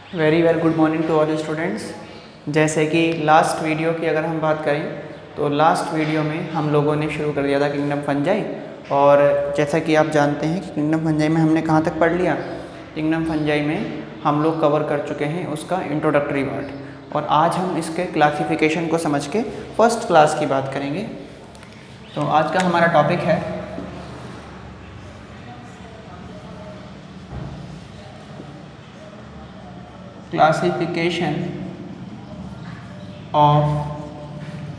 Very well good morning to all students. जैसे कि last video की अगर हम बात करें तो लास्ट वीडियो में हम लोगों ने शुरू कर दिया था किंगडम फंजाई। और जैसा कि आप जानते हैं कि किंगडम फंजाई में हमने कहाँ तक पढ़ लिया। किंगडम फंजाई में हम लोग कवर कर चुके हैं उसका इंट्रोडक्टरी पार्ट, और आज हम इसके क्लासिफिकेशन को समझ के फर्स्ट क्लास की बात करेंगे। तो आज का हमारा टॉपिक है क्लासिफिकेशन ऑफ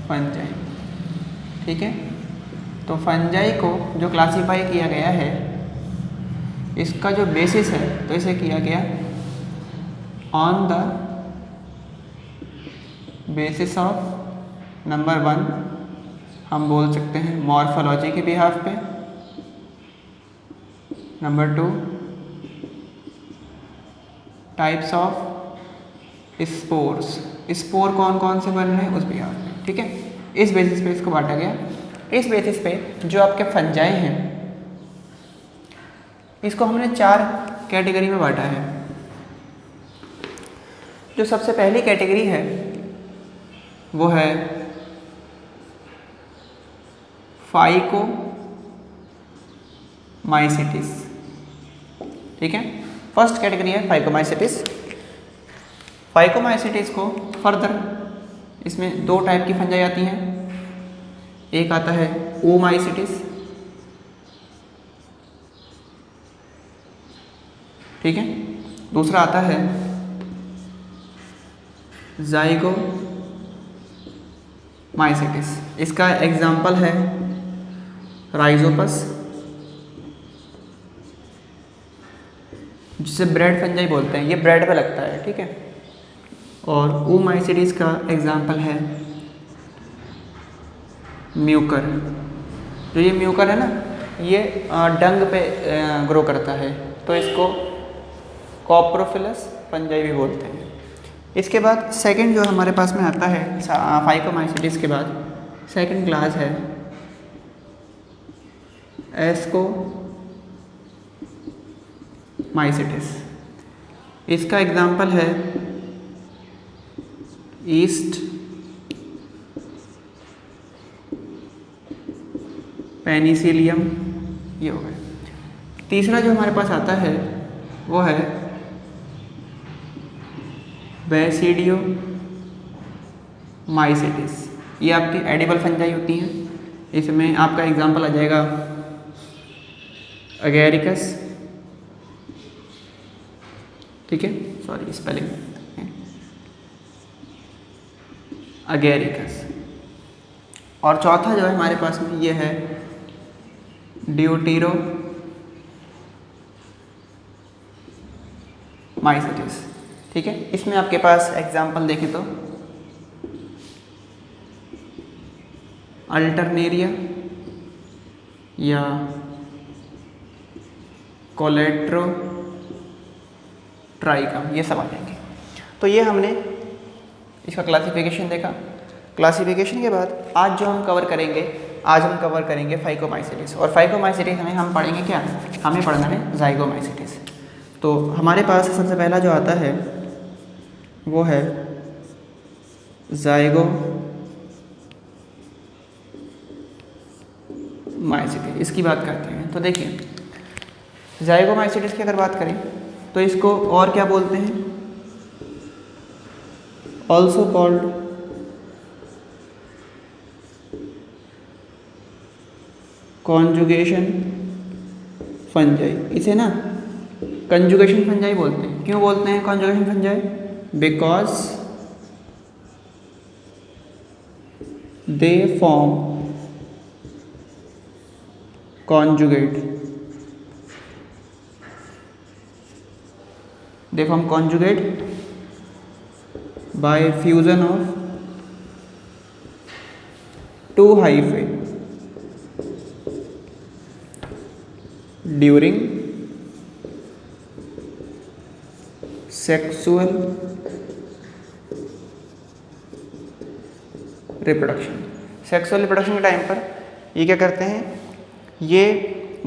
फंजाई। ठीक है, तो फंजाई को जो क्लासीफाई किया गया है, इसका जो बेसिस है तो इसे किया गया on the basis of number 1 हम बोल सकते हैं मॉर्फोलॉजी के बिहाफ पे, number 2 types of spores, spore कौन कौन से बन रहे हैं उस बिहाफ पे। ठीक है, इस बेसिस पे इसको बांटा गया। इस बेसिस पे जो आपके फंजाई हैं इसको हमने 4 कैटेगरी में बांटा है। जो सबसे पहली कैटेगरी है वो है फाइकोमाइसिटिस। ठीक है, फर्स्ट कैटेगरी है फाइकोमाइसिटिस। फाइकोमाइसिटिस को फर्दर इसमें 2 टाइप की फंजाई आती हैं। एक आता है ओमाइसिटिस, ठीक है, दूसरा आता है जाइगोमाइसिटिस। इसका एग्जाम्पल है राइजोपस, जिसे ब्रेड फंजाई बोलते हैं, ये ब्रेड पे लगता है। ठीक है, और ओमाइसिटिस का एग्जाम्पल है म्यूकर। जो ये म्यूकर है ना, ये डंग पे ग्रो करता है, तो इसको कॉप्रोफिलस फंजाई भी बोलते हैं। इसके बाद सेकंड जो हमारे पास में आता है फाइकोमाइसिटिस के बाद सेकंड क्लास है एस्कोमाइसिटिस। इसका एग्जाम्पल है ईस्ट पेनिसिलियम, ये हो गया। तीसरा जो हमारे पास आता है वो है बेसिडियोमाइसिटिस। ये आपकी एडिबल फंजाई होती हैं। इसमें आपका एग्जाम्पल आ जाएगा अगेरिकस। ठीक है, सॉरी स्पेलिंग, अगेरिकस। और चौथा जो है हमारे पास में ये है ड्यूटेरोमाइसिटिस। ठीक है, इसमें आपके पास एग्जाम्पल देखें तो अल्टरनेरिया या कोलेट्रोट्राइकम, ये सब आ जाएंगे। तो ये हमने इसका क्लासिफिकेशन देखा। क्लासिफिकेशन के बाद आज जो हम कवर करेंगे, आज हम कवर करेंगे फाइकोमाइसिटिस। और फाइकोमाइसिटिस में हम पढ़ेंगे क्या, हमें पढ़ना है जाइगोमाइसिटिस। तो हमारे पास सबसे पहला जो आता है वो है जाइगोमाइसिटिस। इसकी बात करते हैं। तो देखिए, जाइगोमाइसिटिस की अगर बात करें तो इसको और क्या बोलते हैं, ऑल्सो कॉल्ड कॉन्जुगेशन फंजाई। इसे ना कंजुगेशन फंजाई बोलते हैं। क्यों बोलते हैं conjugation fungi? Because they form conjugate, they form conjugate by fusion of 2 hyphae during sexual reproduction. Sexual reproduction के टाइम पर ये क्या करते हैं, ये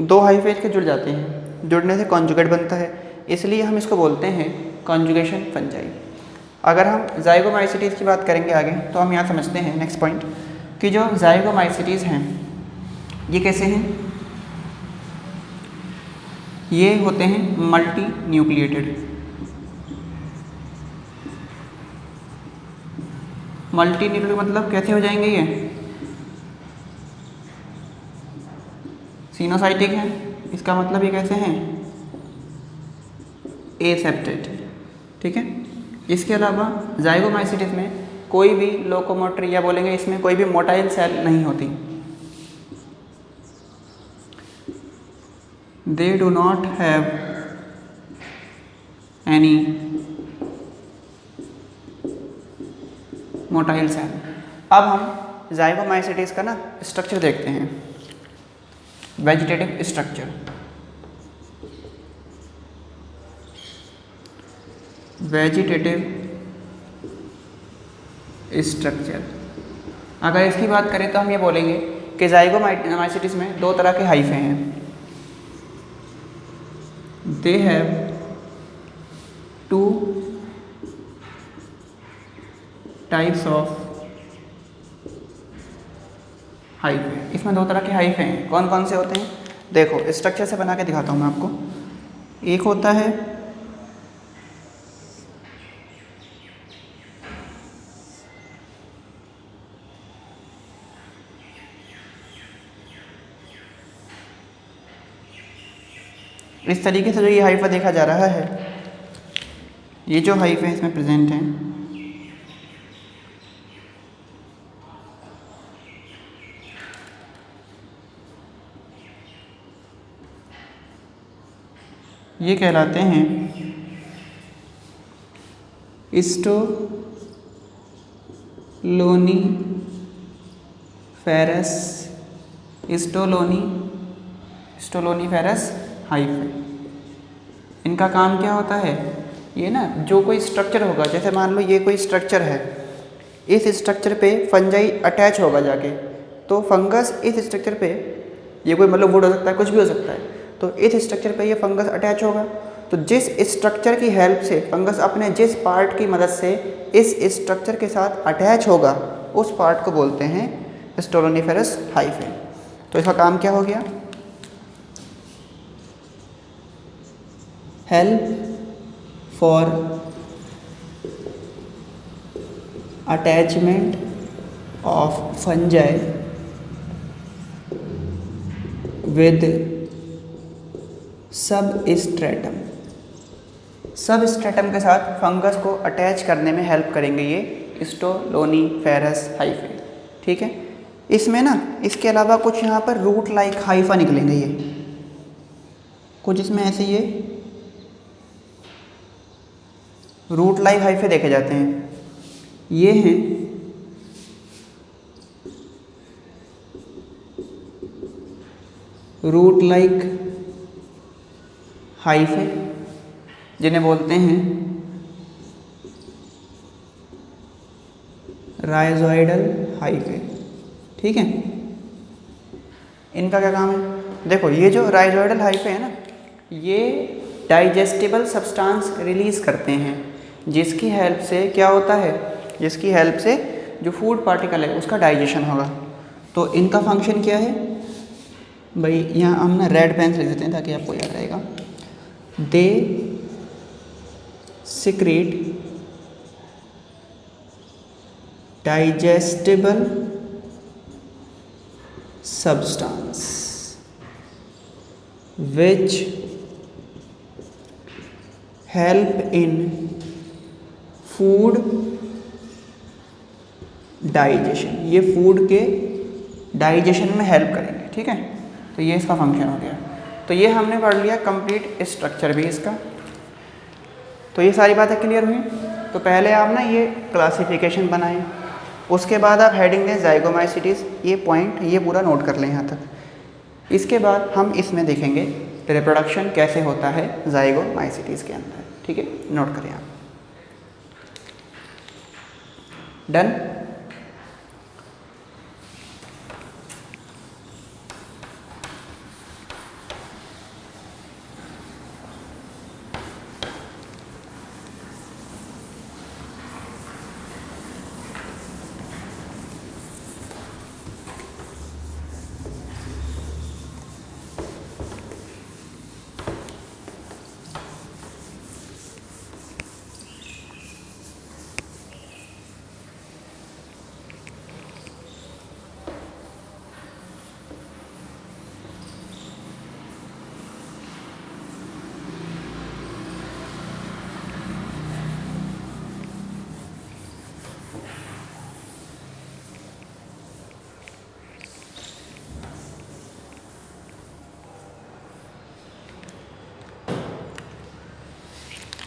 2 हाइफेज के जुड़ जाते हैं। जुड़ने से कॉन्जुगेट बनता है, इसलिए हम इसको बोलते हैं कॉन्जुगेशन फंजाई। अगर हम जाइगोमाइसीटीज़ की बात करेंगे आगे तो हम यहाँ समझते हैं नेक्स्ट पॉइंट कि जो जाइगोमाइसीटीज़ हैं ये कैसे हैं, ये होते हैं मल्टी न्यूक्लिएटेड। मल्टी न्यूक्लिएटेड मतलब कैसे हो जाएंगे, ये सिनोसाइटिक है, इसका मतलब ये कैसे हैं, एसेप्टेड। ठीक है। इसके अलावा जाइगोमाइसीटीज में कोई भी लोकोमोटर या बोलेंगे इसमें कोई भी मोटाइल सेल नहीं होती। They do not have any motile cell. अब हम जाइगोमाइसीटीज का ना स्ट्रक्चर देखते हैं, वेजिटेटिव स्ट्रक्चर। वेजिटेटिव स्ट्रक्चर अगर इसकी बात करें तो हम ये बोलेंगे कि जाइगोमाइसीटीज में दो तरह के हाइफे हैं। They have two types of hyphae. इसमें दो तरह के हाइफे हैं। कौन कौन से होते हैं, देखो स्ट्रक्चर से बना के दिखाता हूँ मैं आपको। एक होता है इस तरीके से, जो ये हाइफा देखा जा रहा है, ये जो हाइफे इसमें प्रेजेंट हैं, ये कहलाते हैं स्टोलोनीफेरस हाइफे। इनका काम क्या होता है, ये ना जो कोई स्ट्रक्चर होगा, जैसे मान लो ये कोई स्ट्रक्चर है, इस स्ट्रक्चर पे फंजाई अटैच होगा जाके, तो फंगस इस स्ट्रक्चर पे, ये कोई मतलब वुड हो सकता है, कुछ भी हो सकता है, तो इस स्ट्रक्चर पे ये फंगस अटैच होगा। तो जिस स्ट्रक्चर की हेल्प से फंगस अपने जिस पार्ट की मदद से इस स्ट्रक्चर के साथ अटैच होगा, उस पार्ट को बोलते हैं स्टोलोनीफेरस हाइफे। तो इसका काम क्या हो गया, help for attachment of fungi with substratum. Substratum के साथ फंगस को अटैच करने में हेल्प करेंगे ये स्टोलोनीफेरस हाइफे। ठीक है। इसमें ना इसके अलावा कुछ यहाँ पर रूट लाइक हाइफा निकलेंगे, ये कुछ इसमें ऐसे ये रूट लाइक हाइफे देखे जाते हैं। ये हैं रूट लाइक हाइफे, जिन्हें बोलते हैं राइजोइडल हाइफे। ठीक है। इनका क्या काम है, देखो ये जो राइजोइडल हाइफे है ना, ये डाइजेस्टिबल सब्सटेंस रिलीज करते हैं, जिसकी हेल्प से क्या होता है, जिसकी हेल्प से जो फूड पार्टिकल है उसका डाइजेशन होगा। तो इनका फंक्शन क्या है भाई, यहाँ हम ना रेड पेन से लिख देते हैं ताकि आपको याद रहेगा। They secrete digestible substance which help in food digestion। ये फूड के डाइजेशन में हेल्प करेंगे। ठीक है। तो ये इसका फंक्शन हो गया। तो ये हमने पढ़ लिया कंप्लीट स्ट्रक्चर भी इसका। तो ये सारी बातें क्लियर हुई। तो पहले आप ना ये क्लासिफिकेशन बनाएं, उसके बाद आप हेडिंग दें जाइगोमाइसीटीज, ये पॉइंट ये पूरा नोट कर लें यहाँ तक। इसके बाद हम इसमें देखेंगे रिप्रोडक्शन कैसे होता है जाइगोमाइसीटीज के अंदर। ठीक है, नोट करें आप। डन।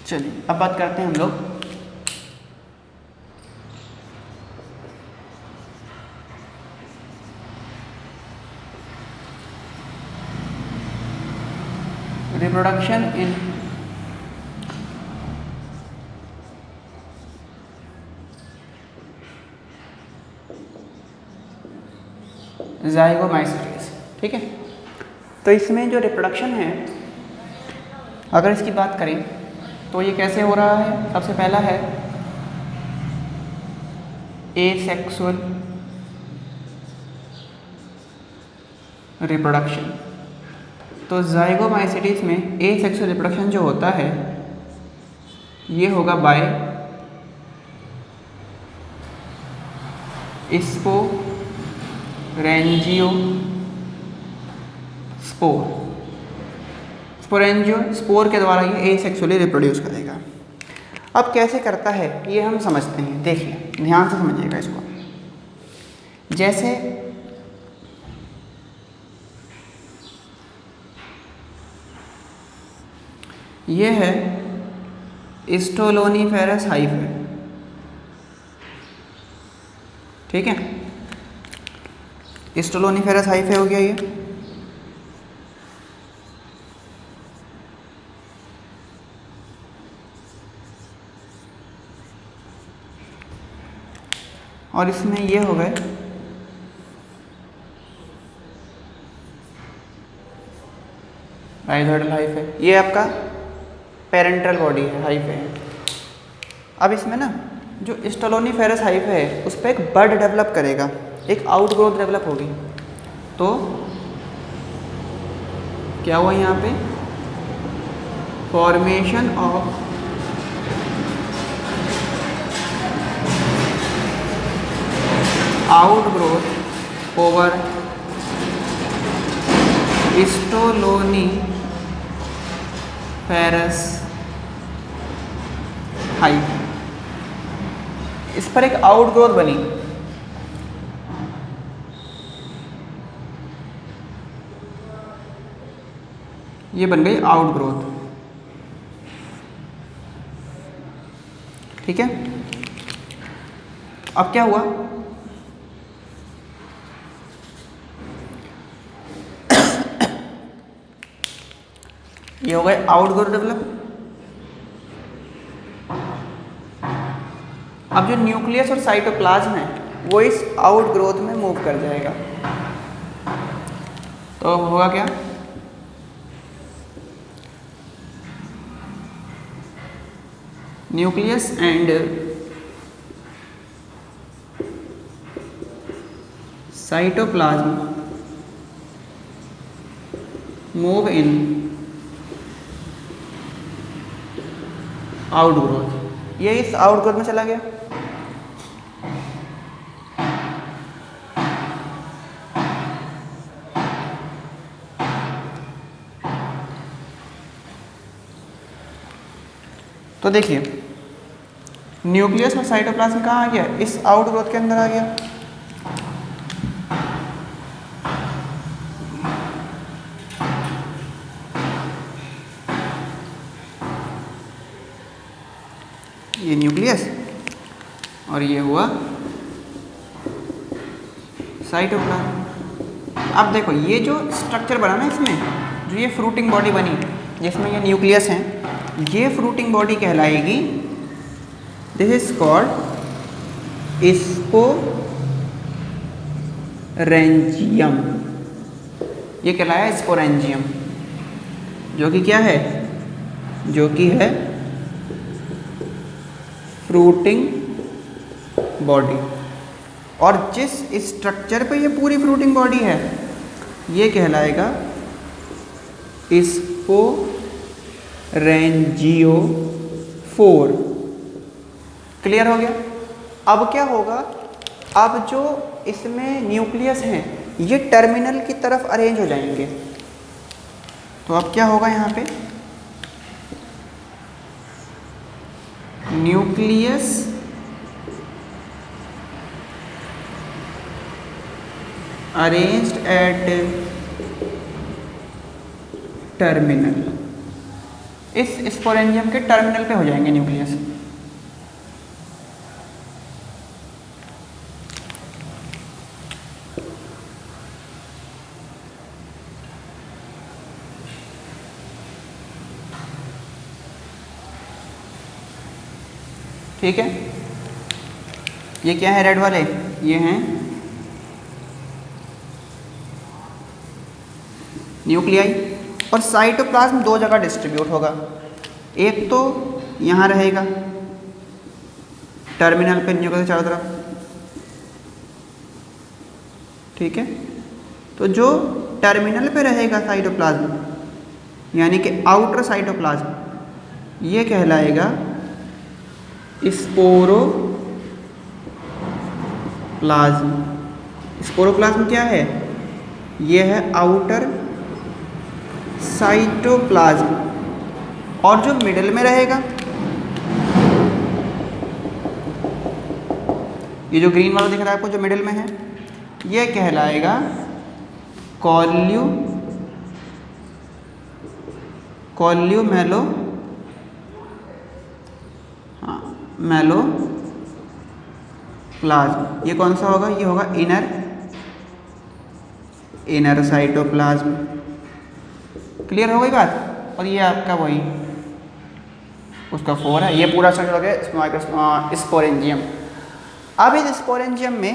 चलिए अब बात करते हैं हम लोग रिप्रोडक्शन इन ज़ाइगोमाइसीटीज। ठीक है, तो इसमें जो रिप्रोडक्शन है अगर इसकी बात करें तो ये कैसे हो रहा है। सबसे पहला है एसेक्सुअल रिप्रोडक्शन। तो ज़ाइगोमाइसीटीज में एसेक्सुअल रिप्रोडक्शन जो होता है ये होगा बाय स्पोरेंजियो स्पोर। स्पोरेंजियो स्पोर के द्वारा ये एसेक्सुअली रिप्रोड्यूस करेगा। अब कैसे करता है ये हम समझते हैं, देखिए ध्यान से समझिएगा इसको। जैसे ये है स्टोलोनीफेरस हाइफे, ठीक है, स्टोलोनीफेरस हाइफे हो गया ये। और इसमें ये हो गए राइजोइडल हाइफे, ये आपका पेरेंटल बॉडी है, हाइफे है। अब इसमें ना जो स्टोलोनीफेरस हाइफे है उस पर एक बड डेवलप करेगा, एक आउटग्रोथ डेवलप होगी। तो क्या हुआ यहाँ पे, formation of outgrowth over stoloniferous hyphae. इस पर एक आउटग्रोथ बनी। ये बन गई आउटग्रोथ, ठीक है। अब क्या हुआ, ये हो गए आउटग्रोथ डेवलप। अब जो न्यूक्लियस और साइटोप्लाज्म है वो इस आउटग्रोथ में मूव कर जाएगा। तो होगा क्या, nucleus and cytoplasm move in outgrowth. ये इस आउटग्रोथ में चला गया। तो देखिए न्यूक्लियस और साइटोप्लाज्म कहाँ आ गया, इस आउटग्रोथ के अंदर आ गया। ये न्यूक्लियस और ये हुआ साइटोप्लाज्म। अब देखो ये जो स्ट्रक्चर बना ना इसमें, जो ये फ्रूटिंग बॉडी बनी जिसमें ये न्यूक्लियस है, ये फ्रूटिंग बॉडी कहलाएगी, दिस इज कॉल्ड स्पोरेंजियम। ये कहलाया स्पोरेंजियम, जो कि क्या है, जो कि है फ्रूटिंग बॉडी। और जिस स्ट्रक्चर पे ये पूरी फ्रूटिंग बॉडी है ये कहलाएगा स्पोरेंजियोफोर। क्लियर हो गया। अब क्या होगा, अब जो इसमें न्यूक्लियस हैं ये टर्मिनल की तरफ अरेंज हो जाएंगे। तो अब क्या होगा, यहाँ पे न्यूक्लियस अरेंज्ड एट टर्मिनल इस स्पोरेंजियम के टर्मिनल पे हो जाएंगे न्यूक्लियस। ठीक है, ये क्या है रेड वाले, ये हैं न्यूक्लियाई। और साइटोप्लाज्म दो जगह डिस्ट्रीब्यूट होगा, एक तो यहाँ रहेगा टर्मिनल पे न्यूक्लियस के चारों तरफ, ठीक है। तो जो टर्मिनल पे रहेगा साइटोप्लाज्म यानी कि आउटर साइटोप्लाज्म, ये कहलाएगा स्पोरोप्लाज्म। स्पोरोप्लाज्म क्या है, ये है आउटर साइटोप्लाज्म। और जो मिडिल में रहेगा, ये जो ग्रीन वाला दिख रहा है आपको जो मिडिल में है, ये कहलाएगा कॉल्यूमेलो मेलोप्लाज्म। ये कौन सा होगा, ये होगा इनर साइटोप्लाज्म। क्लियर हो गई बात। और ये आपका वही उसका 4 है, ये पूरा सर्कल हो गया स्पोरेंजियम। अब इस स्पोरेंजियम में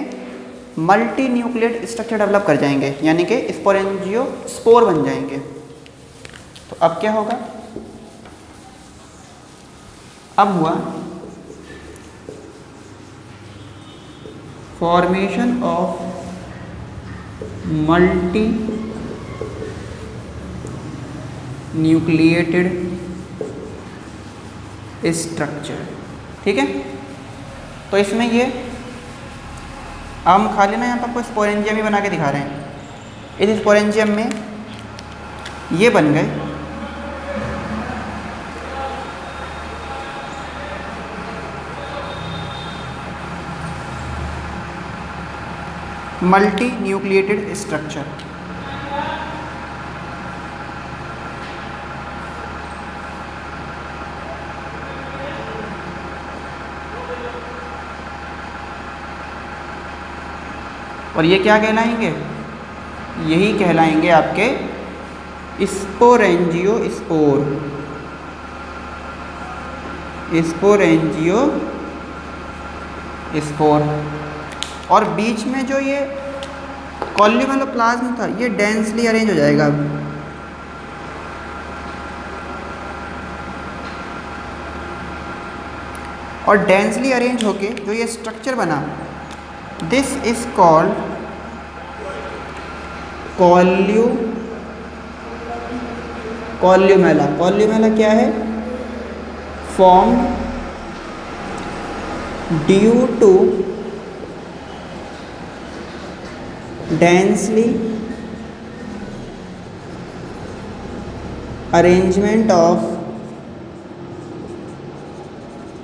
मल्टी न्यूक्लिएट स्ट्रक्चर डेवलप कर जाएंगे, यानी कि स्पोरेंजियो स्पोर बन जाएंगे। तो अब क्या होगा, अब हुआ formation of multi nucleated structure. ठीक है, तो इसमें ये हम खाली ना यहाँ पर आपको स्पोरेंजियम ही बना के दिखा रहे हैं। इस स्पोरेंजियम में ये बन गए मल्टी न्यूक्लिएटेड स्ट्रक्चर। और ये क्या कहलाएंगे, यही कहलाएंगे आपके स्पोरेंजियोस्पोर। स्पोरेंजियोस्पोर। और बीच में जो ये कॉल्यूमेलोप्लाज्म था, ये डेंसली अरेंज हो जाएगा अब। और डेंसली अरेंज होके जो ये स्ट्रक्चर बना, this is called columella. Columella क्या है, form due to densely arrangement of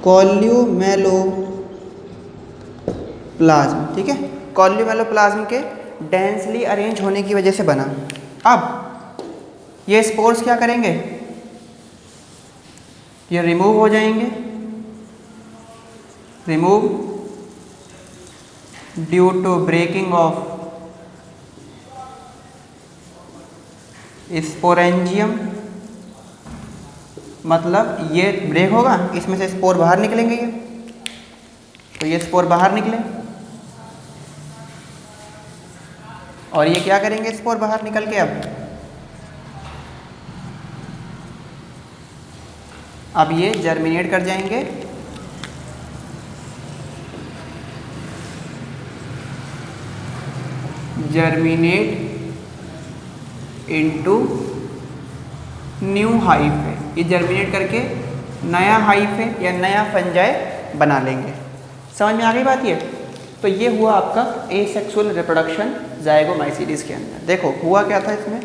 columelloplasm. ठीक है, कॉल्यूमेलोप्लाज्म के डेंसली अरेंज होने की वजह से बना। अब ये स्पोर्स क्या करेंगे, ये रिमूव हो जाएंगे, remove due to breaking of sporangium. मतलब ये ब्रेक होगा, इसमें से स्पोर बाहर निकलेंगे, ये तो ये स्पोर बाहर निकले। और ये क्या करेंगे, स्पोर बाहर निकल के अब ये जर्मिनेट कर जाएंगे, जर्मिनेट इनटू न्यू हाइफे। ये जर्मिनेट करके नया हाइफे या नया फंजाई बना लेंगे। समझ में आ गई बात ये। तो ये हुआ आपका एसेक्सुअल रिप्रोडक्शन जाइगोमाइसीटीज के अंदर। देखो हुआ क्या था इसमें,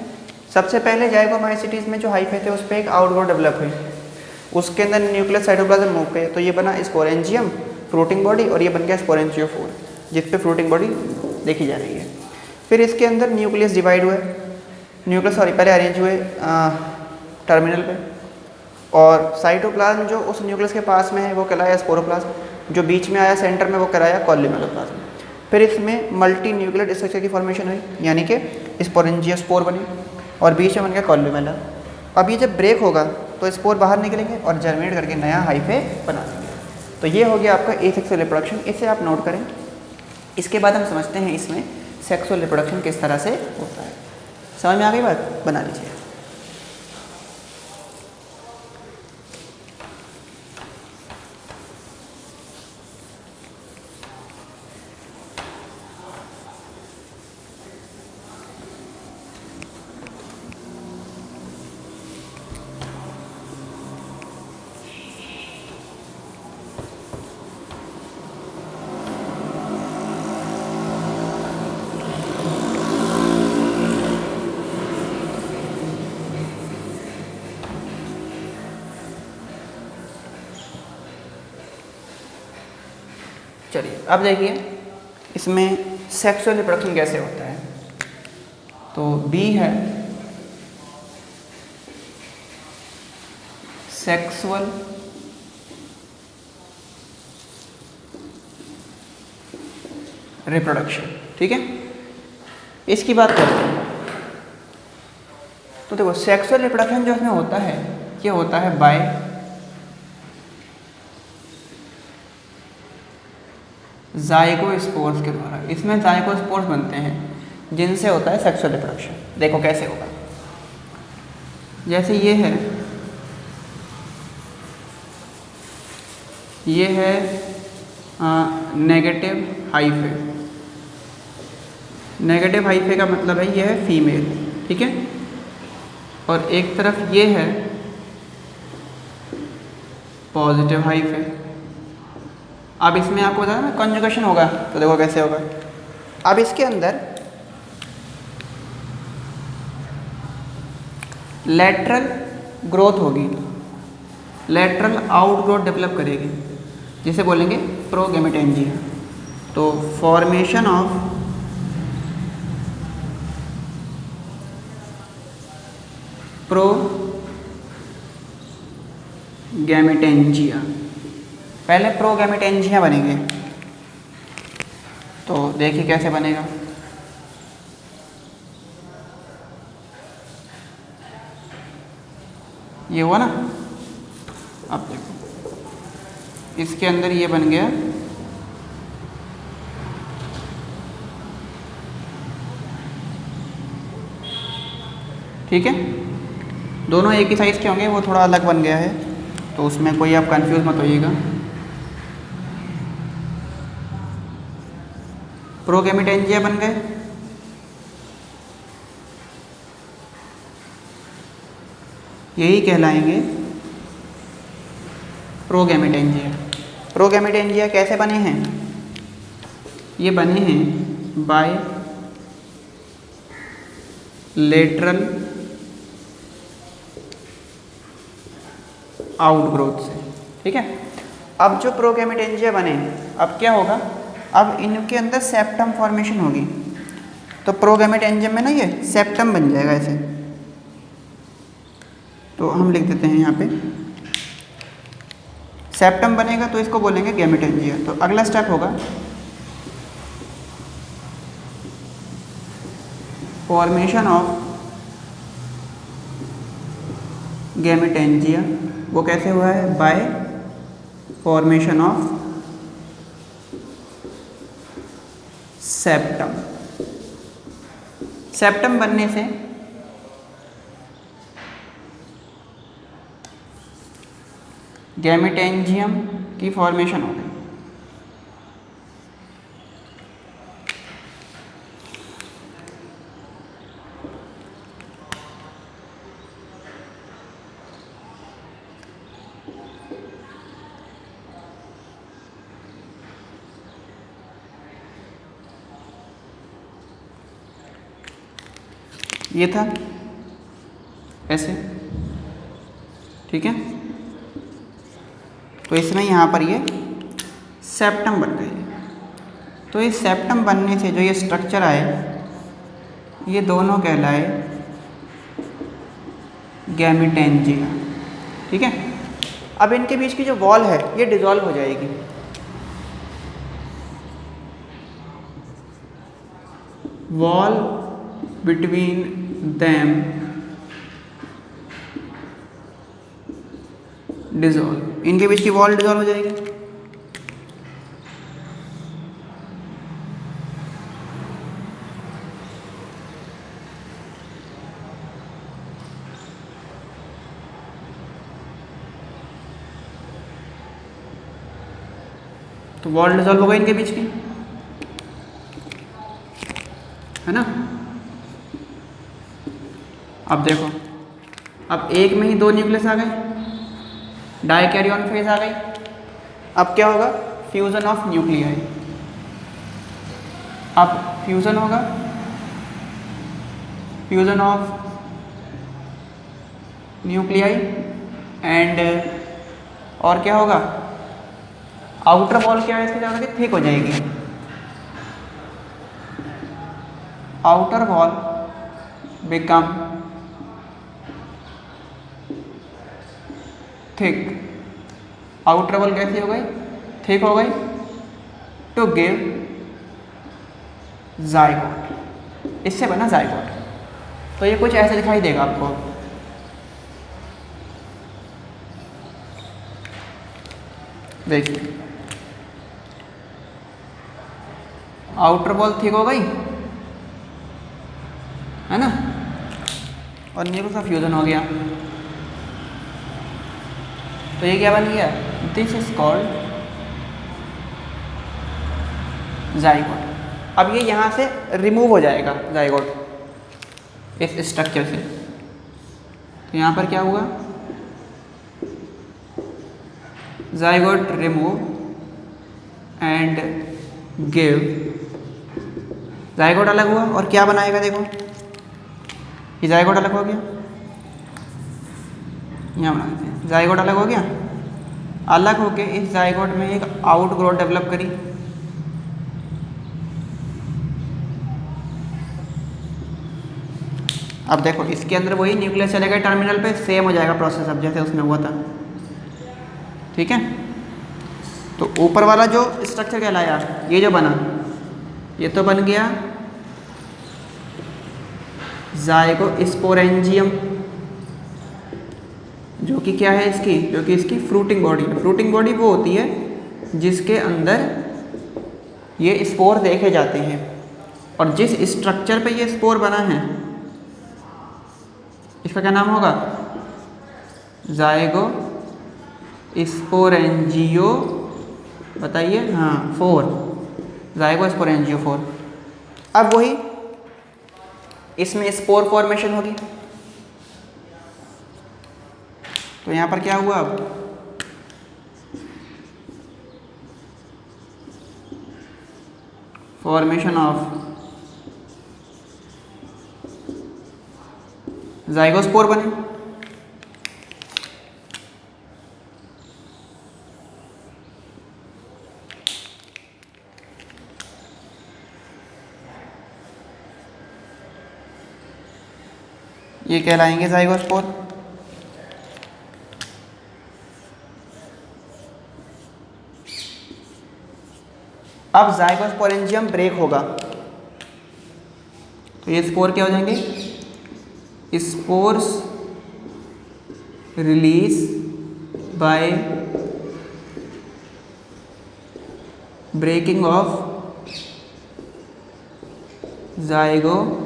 सबसे पहले जाइगोमाइसीटीज में जो हाइफे थे उस पर एक आउटग्रोथ डेवलप हुई, उसके अंदर न्यूक्लियस साइटोप्लाज्म मूव किया, तो ये बना स्पोरेंजियम फ्रूटिंग बॉडी, और ये बन गया स्पोरेंजियोफोर जिस पे फ्रूटिंग बॉडी देखी जा रही है। फिर इसके अंदर न्यूक्लियस डिवाइड हुए, न्यूक्लियस पहले अरेंज हुए टर्मिनल पे, और साइटोप्लाज्म जो उस न्यूक्लियस के पास में है वो कहलाया स्पोरोप्लाज्म, जो बीच में आया सेंटर में वो कहलाया कॉलमेलोप्लाज्म। फिर इसमें मल्टी न्यूक्लियड स्ट्रक्चर की फॉर्मेशन हुई, यानी कि स्पोरेंजियोस्पोर बने और बीच में बन गया कॉलमेला। अब ये जब ब्रेक होगा तो स्पोर बाहर निकलेंगे और जर्मिनेट करके नया हाइफे बना देंगे। तो ये हो गया आपका एसेक्सुअल रिप्रोडक्शन, इसे आप नोट करें। इसके बाद हम समझते हैं इसमें सेक्सुअल रिप्रोडक्शन किस तरह से होता है। समझ में आ गई बात? बना लीजिए। चलिए अब देखिए इसमें सेक्सुअल रिप्रोडक्शन कैसे होता है। तो बी है सेक्सुअल रिप्रोडक्शन, ठीक है। इसकी बात करते हैं तो देखो सेक्सुअल रिप्रोडक्शन जो इसमें होता है ये होता है बाय जाइगोस्पोर्स के द्वारा। इसमें जाइगोस्पोर्स बनते हैं जिनसे होता है सेक्सुअल रिप्रोडक्शन। देखो कैसे होगा, जैसे ये है नेगेटिव हाइफे। नेगेटिव हाइफे का मतलब है ये है फीमेल, ठीक है। और एक तरफ ये है पॉजिटिव हाइफे। अब इसमें आपको बताया ना कॉन्जुगेशन होगा, तो देखो कैसे होगा। अब इसके अंदर लेटरल ग्रोथ होगी, लेटरल आउटग्रोथ डेवलप करेगी, जिसे बोलेंगे प्रोगैमेटेंजिया। तो फॉर्मेशन ऑफ प्रोगैमेटेंजिया, पहले प्रोगैमेटेंजिया बनेंगे। तो देखिए कैसे बनेगा। ये हुआ ना, अब देखो इसके अंदर ये बन गया ठीक है। दोनों एक ही साइज़ के होंगे, वो थोड़ा अलग बन गया है, तो उसमें कोई आप कंफ्यूज मत होइएगा। प्रोगैमेटेंजिया बन गए, यही कहलाएंगे प्रोगैमेटेंजिया। प्रोगैमेटेंजिया कैसे बने हैं? ये बने हैं बाय लेटरल आउटग्रोथ से, ठीक है। अब जो प्रोगैमेटेंजिया बने, अब क्या होगा, अब इनके अंदर सेप्टम फॉर्मेशन होगी। तो प्रोगैमेटेंजिया में ना ये सेप्टम बन जाएगा ऐसे। तो हम लिख देते हैं यहाँ पे सेप्टम बनेगा, तो इसको बोलेंगे गैमेटेंजिया। तो अगला स्टेप होगा फॉर्मेशन ऑफ गैमेटेंजिया। वो कैसे हुआ है? Bye formation of septum. Septum बनने से गैमेटेंजियम की फॉर्मेशन हो गई। ये था ऐसे, ठीक है। तो इसमें यहाँ पर ये सेप्टम बन गई। तो ये सेप्टम बनने से जो ये स्ट्रक्चर आए, ये दोनों कहलाए गैमेटेंजिया, ठीक है। अब इनके बीच की जो वॉल है ये डिसॉल्व हो जाएगी। वॉल बिटवीन देम डिसॉल्व, इनके बीच की वॉल डिसॉल्व हो जाएगी। तो वॉल डिसॉल्व हो गई इनके बीच की, है ना। अब देखो, अब एक में ही दो न्यूक्लियस आ गए, डाइकैरियन फेज आ गई। अब क्या होगा, फ्यूजन ऑफ न्यूक्लियाई। अब फ्यूजन होगा, फ्यूजन ऑफ न्यूक्लियाई एंड और क्या होगा, आउटर वॉल क्या है इसकी ज़्यादा थिक हो जाएगी। Outer wall become thick, outer wall कैसी हो गई, थिक हो गई, टू गिव जाइगोट, इससे बना जाइगोट। तो ये कुछ ऐसे दिखाई देगा आपको। देखिए, आउटर वॉल थिक हो गई, है ना, और न्यूक्लियस का फ्यूजन हो गया। तो ये क्या बन गया, दिस इज कॉल्ड जाइगोट। अब ये यहाँ से रिमूव हो जाएगा जाइगोट इस स्ट्रक्चर से। तो यहाँ पर क्या हुआ, zygote remove and give, zygote अलग हुआ और क्या बनाएगा, देखो ये जाइगोट अलग हो गया, यहाँ बना देते हैं, जाइगोट अलग हो गया। अलग होके इस जाइगोट में एक आउट ग्रोथ डेवलप करी। अब देखो, इसके अंदर वही न्यूक्लियस चलेगा टर्मिनल पे, सेम हो जाएगा प्रोसेस अब जैसे उसमें हुआ था, ठीक है। तो ऊपर वाला जो स्ट्रक्चर कहलाया, ये जो बना, ये तो बन गया जाइगोस्पोरेंजियम, जो कि क्या है इसकी, जो कि इसकी फ्रूटिंग बॉडी है। फ्रूटिंग बॉडी वो होती है जिसके अंदर ये स्पोर देखे जाते हैं, और जिस स्ट्रक्चर पे ये स्पोर बना है इसका क्या नाम होगा, जाइगोस्पोरेंजियो, बताइए, हाँ 4, जाइगोस्पोरेंजियो 4। अब वही इसमें स्पोर फॉर्मेशन होगी। तो यहाँ पर क्या हुआ, अब फॉर्मेशन ऑफ जाइगोस्पोर बने। ये कहलाएंगे जाइगोस्पोर। अब जाइगोस्पोरेंजियम ब्रेक होगा तो ये स्पोर क्या हो जाएंगे, spores release by breaking of zygosporangium.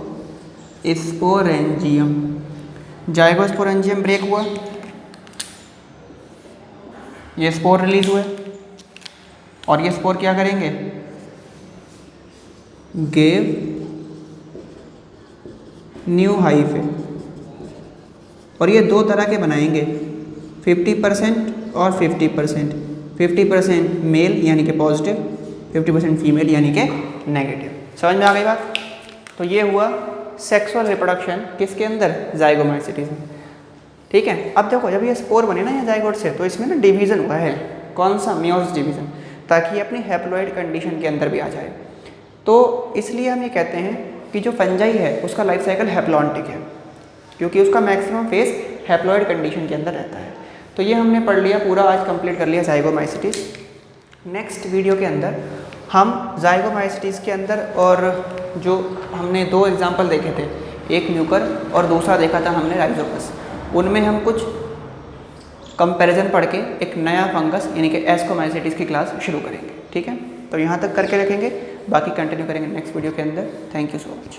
Zygosporangium break हुआ, ये स्पोर रिलीज हुए, और ये स्पोर क्या करेंगे, गिव न्यू हाइफे। और ये दो तरह के बनाएंगे, 50% और 50%। 50% मेल यानी कि पॉजिटिव, 50% फीमेल यानी कि नेगेटिव। समझ में आ गई बात। तो ये हुआ सेक्सुअल रिप्रोडक्शन किसके अंदर, जाइगोमैटिस में, ठीक है। अब देखो, जब ये स्पोर बने ना यहाँ जाइगोट से, तो इसमें ना डिवीज़न हुआ है, कौन सा, मियोसिस डिवीज़न, ताकि ये अपनी हैप्लॉइड कंडीशन के अंदर भी आ जाए। तो इसलिए हम ये कहते हैं कि जो फंजाई है उसका लाइफ साइकिल हैप्लॉन्टिक है, क्योंकि उसका मैक्सिमम फेज हैप्लॉइड कंडीशन के अंदर रहता है। तो ये हमने पढ़ लिया पूरा, आज कंप्लीट कर लिया ज़ाइगोमाइसीटीज़। नेक्स्ट वीडियो के अंदर हम ज़ाइगोमाइसीटीज़ के अंदर और जो हमने 2 एग्जाम्पल देखे थे, एक म्यूकर और दूसरा देखा था हमने राइजोपस, उनमें हम कुछ कंपैरिजन पढ़ के एक नया फंगस यानी कि एस्कोमाइसीटीज़ की क्लास शुरू करेंगे। ठीक है, तो यहाँ तक करके रखेंगे, बाकी कंटिन्यू करेंगे नेक्स्ट वीडियो के अंदर। Thank you so much.